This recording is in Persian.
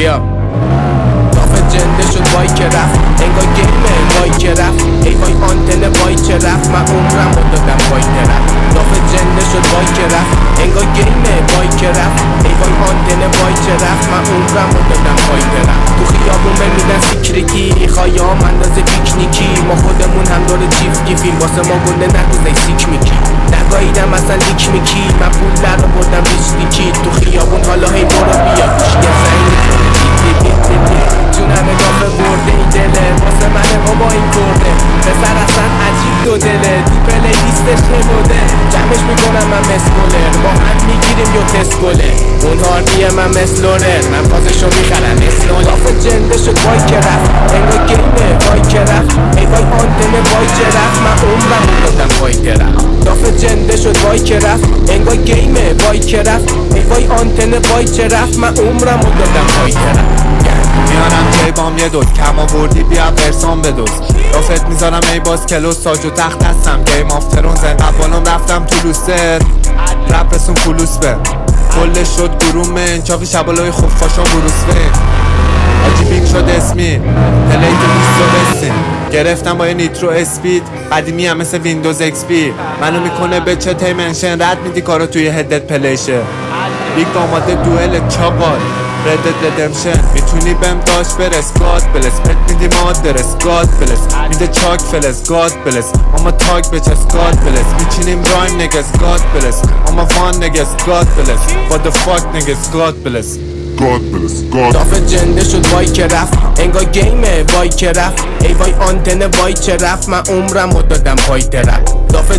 بیا دافه جنده شد وای که رفت انگار گیمه وای که رفت ای وای آنتن وای که رفت من عمرم رو دادم وای که رفت دافه جنده شد وای که رفت انگار گیمه وای که رفت ای وای آنتن وای که رفت من عمرم رو دادم وای که رفت تو خیابون بمیدن سیکریتی خواهیام اندازه پیکنیکی ما خودمون هم داره چیف گیفیم واسه ما گنده نگوزه سیک میکی نگاهیدم اصلا لیک میکی من پول در رو بردم بیستیکی تو خیابون حالا هی برو بیا گوشی زنگ چون همه دافه برده این دله واسه منه بابا این کرده پسر اصلا عجیب دو دله تو پلی لیستش نبوده جمعش میکنم من مسکولر با هم میگیریم یا تسکوله اون هاردیه من مسلورر من پاسشو میخرم اسلول دافه جنده شد وای که رفت انگار گیمه وای که رفت ای وای آنتنه وای که رفت من عمرم رو دادم وای که رفت دافه جنده شد وای که رفت انگار گیمه وای که رفت ای وای آنتنه وای که رفت من عمرم رو دادم وای که رفت میارم جیبام یه دوز کم آوردی بیا ورسان بدوز رافت میذارم ای باز کلوز ساج و تخت هستم گیم آف ترونز انقدر بالام رفتم تو لوستر رپ رسون فلوس به کلش شد گروه من چاقی شبالای خفاشان بروس به آجی بیگ شد اسمی پلیت بیست و بسیم گرفتم با یه نیترو اسپید قدیمی هم مثل ویندوز ایکس پی منو میکنه به چه تیمنشن رد میدی کارو توی هدت پلیشه بیگ با آماده دوئل چاقال ردد ردمشن میتونی بهم داشت برس گاد بلس پت میدی مادرس گاد بلس میده چاک فلس گاد بلس اما تاگ بچس گاد بلس میچینیم رایم نگس گاد بلس اما وان نگس گاد بلس what the fuck نگس گاد بلس دافه جنده شد وای که رفت انگار گیمه وای که رفت ای وای آنتنه وای که رفت من عمرم رو دادم پای درفت دافه